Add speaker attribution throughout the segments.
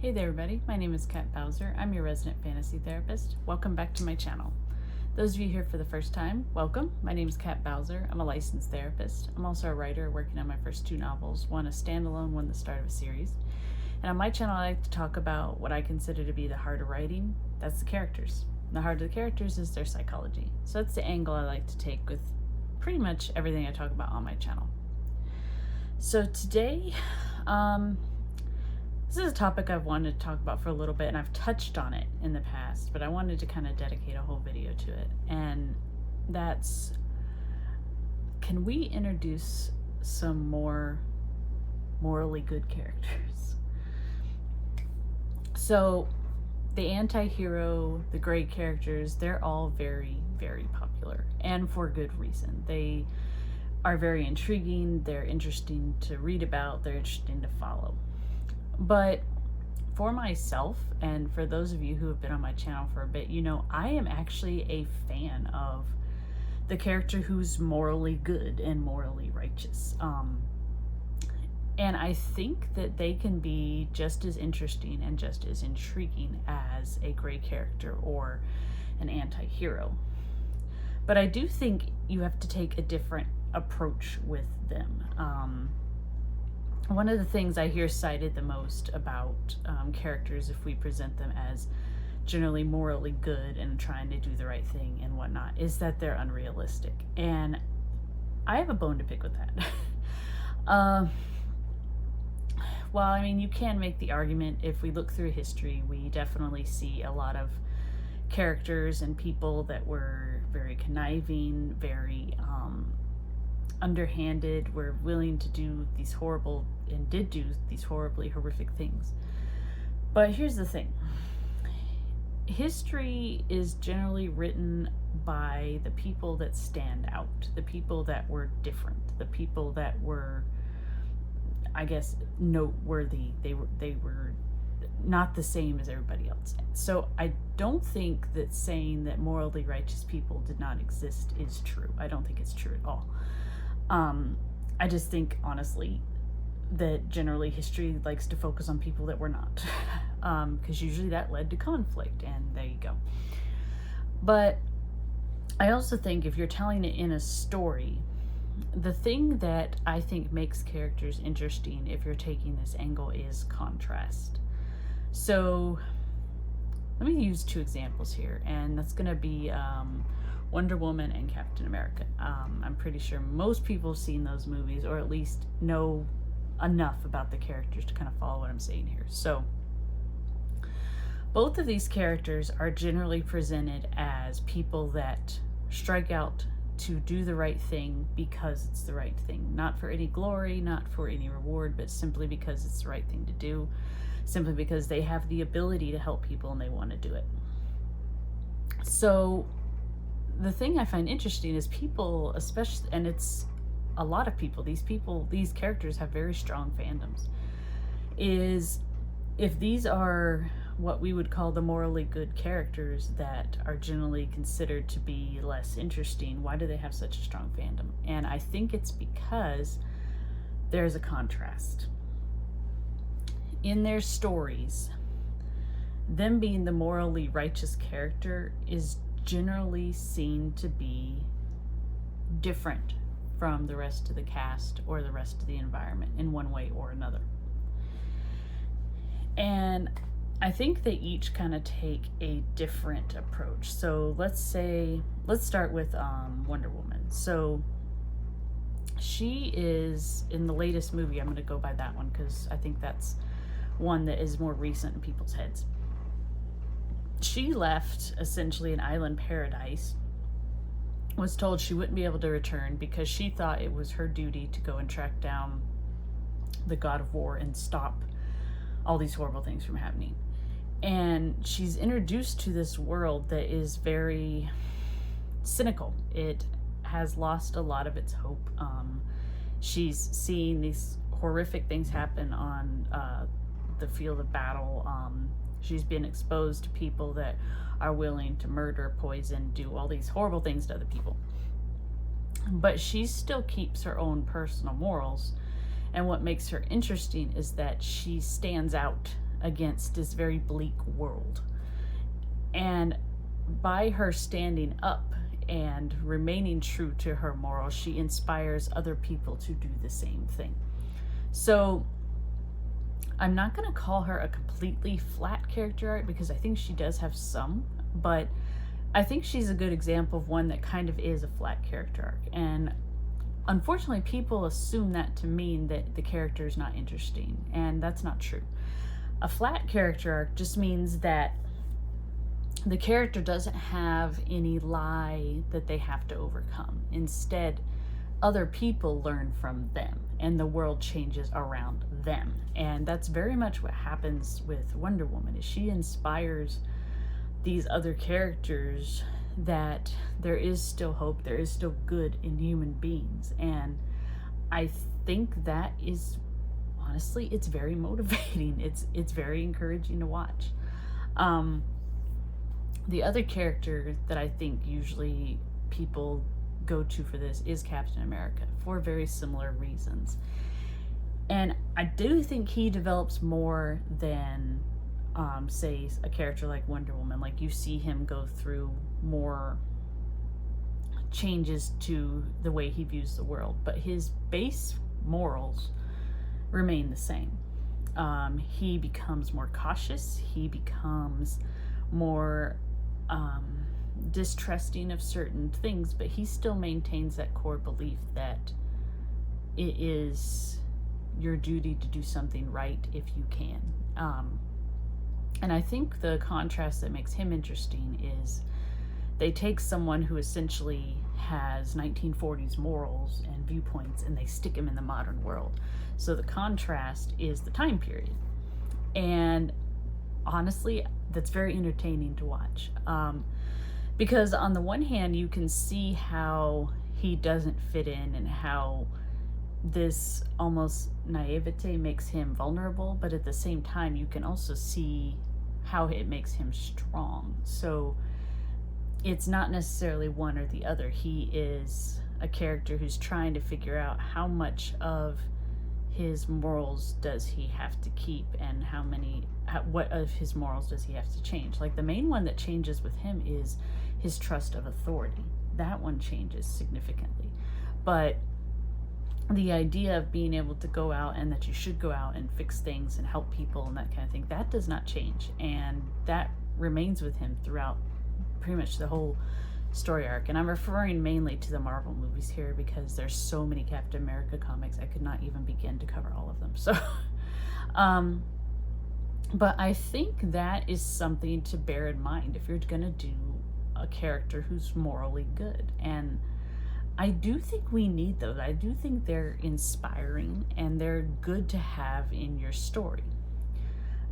Speaker 1: Hey there everybody, my name is Kat Bowser. I'm your resident fantasy therapist. Welcome back to my channel. Those of you here for the first time, welcome. My name is Kat Bowser. I'm a licensed therapist. I'm also a writer working on my first two novels, one a standalone, one the start of a series. And on my channel I like to talk about what I consider to be the heart of writing. That's the characters. And the heart of the characters is their psychology. So that's the angle I like to take with pretty much everything I talk about on my channel. So today, this is a topic I've wanted to talk about for a little bit, and I've touched on it in the past, but I wanted to kind of dedicate a whole video to it. And that's, can we introduce some more morally good characters? So the anti-hero, the great characters, they're all very, very popular, and for good reason. They are very intriguing, they're interesting to read about, they're interesting to follow. But for myself, and for those of you who have been on my channel for a bit, you know, I am actually a fan of the character who's morally good and morally righteous. And I think that they can be just as interesting and just as intriguing as a gray character or an anti-hero. But I do think you have to take a different approach with them. One of the things I hear cited the most about characters, if we present them as generally morally good and trying to do the right thing and whatnot, is that they're unrealistic. And I have a bone to pick with that. Well, I mean, you can make the argument. If we look through history, we definitely see a lot of characters and people that were very conniving, very underhanded, were willing to do these horrible, and did do these horribly horrific things. But here's the thing. History is generally written by the people that stand out, the people that were different, the people that were, I guess, noteworthy. They were not the same as everybody else. So I don't think that saying that morally righteous people did not exist is true. I don't think it's true at all. I just think, honestly, that generally history likes to focus on people that were not, because usually that led to conflict, and there you go. But I also think if you're telling it in a story, the thing that I think makes characters interesting, if you're taking this angle, is contrast. So let me use two examples here, and that's going to be Wonder Woman and Captain America. I'm pretty sure most people have seen those movies, or at least know enough about the characters to kind of follow what I'm saying here. So both of these characters are generally presented as people that strike out to do the right thing because it's the right thing. Not for any glory, not for any reward, but simply because it's the right thing to do. Simply because they have the ability to help people and they want to do it. So the thing I find interesting is people, especially, and it's a lot of people, these characters have very strong fandoms, is if these are what we would call the morally good characters that are generally considered to be less interesting, why do they have such a strong fandom? And I think it's because there's a contrast. In their stories, them being the morally righteous character is generally seen to be different from the rest of the cast or the rest of the environment in one way or another. And I think they each kind of take a different approach. So let's start with Wonder Woman. So she is, in the latest movie, I'm going to go by that one because I think that's one that is more recent in people's heads. She left essentially an island paradise, was told she wouldn't be able to return because she thought it was her duty to go and track down the God of War and stop all these horrible things from happening. And she's introduced to this world that is very cynical. It has lost a lot of its hope. She's seeing these horrific things happen on the field of battle. She's been exposed to people that are willing to murder, poison, do all these horrible things to other people. But she still keeps her own personal morals. And what makes her interesting is that she stands out against this very bleak world. And by her standing up and remaining true to her morals, she inspires other people to do the same thing. So I'm not going to call her a completely flat character arc, because I think she does have some, but I think she's a good example of one that kind of is a flat character arc. And unfortunately, people assume that to mean that the character is not interesting, and that's not true. A flat character arc just means that the character doesn't have any lie that they have to overcome. Instead, other people learn from them and the world changes around them. And that's very much what happens with Wonder Woman, is she inspires these other characters that there is still hope, there is still good in human beings. And I think that is, honestly, it's very motivating. It's very encouraging to watch. The other character that I think usually people go to for this is Captain America, for very similar reasons. And I do think he develops more than, say, a character like Wonder Woman. Like, you see him go through more changes to the way he views the world, but his base morals remain the same. He becomes more cautious, he becomes more distrusting of certain things, but he still maintains that core belief that it is your duty to do something right if you can. And I think the contrast that makes him interesting is they take someone who essentially has 1940s morals and viewpoints and they stick him in the modern world. So the contrast is the time period. And honestly, that's very entertaining to watch. Because on the one hand, you can see how he doesn't fit in and how this almost naivete makes him vulnerable, but at the same time, you can also see how it makes him strong. So it's not necessarily one or the other. He is a character who's trying to figure out how much of his morals does he have to keep, and what of his morals does he have to change. Like, the main one that changes with him is his trust of authority. That one changes significantly. But the idea of being able to go out and that you should go out and fix things and help people and that kind of thing, that does not change. And that remains with him throughout pretty much the whole story arc. And I'm referring mainly to the Marvel movies here because there's so many Captain America comics, I could not even begin to cover all of them. So, but I think that is something to bear in mind if you're gonna do a character who's morally good. And I do think we need those. I do think they're inspiring and they're good to have in your story.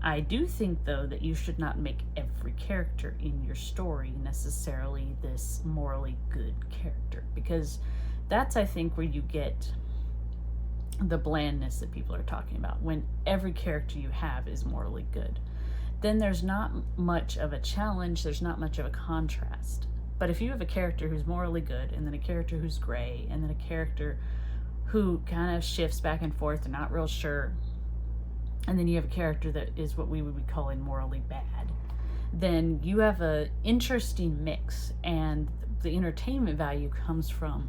Speaker 1: I do think, though, that you should not make every character in your story necessarily this morally good character, because that's, I think, where you get the blandness that people are talking about. When every character you have is morally good, then there's not much of a challenge, there's not much of a contrast. But if you have a character who's morally good, and then a character who's gray, and then a character who kind of shifts back and forth and not real sure, and then you have a character that is what we would be calling morally bad, then you have an interesting mix, and the entertainment value comes from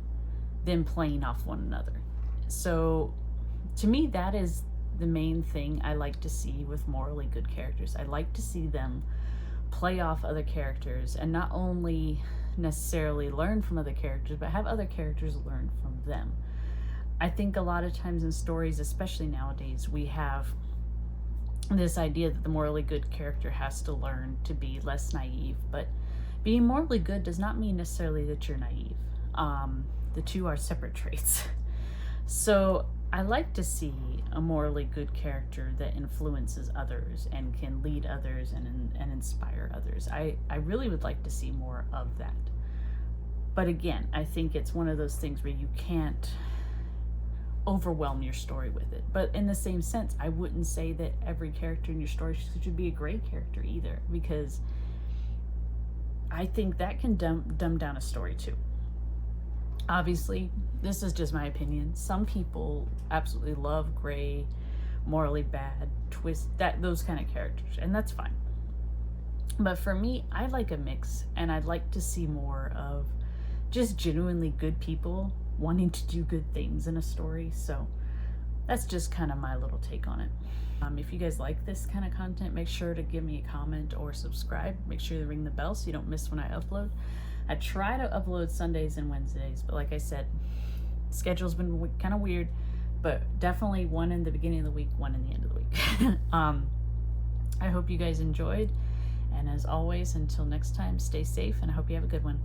Speaker 1: them playing off one another. So to me, that is the main thing I like to see with morally good characters. I like to see them play off other characters and not only necessarily learn from other characters, but have other characters learn from them. I think a lot of times in stories, especially nowadays, we have this idea that the morally good character has to learn to be less naive, but being morally good does not mean necessarily that you're naive. The two are separate traits. So I like to see a morally good character that influences others and can lead others and inspire others. I really would like to see more of that. But again, I think it's one of those things where you can't overwhelm your story with it. But in the same sense, I wouldn't say that every character in your story should be a gray character either, because I think that can dumb down a story too. Obviously, this is just my opinion. Some people absolutely love gray morally bad, those kind of characters, and that's fine. But for me, I like a mix, and I'd like to see more of just genuinely good people wanting to do good things in a story. So that's just kind of my little take on it. If you guys like this kind of content, make sure to give me a comment or subscribe. Make sure to ring the bell so you don't miss when I upload. I try to upload Sundays and Wednesdays, but like I said, schedule's been kind of weird, but definitely one in the beginning of the week, one in the end of the week. I hope you guys enjoyed, and as always, until next time, stay safe, and I hope you have a good one.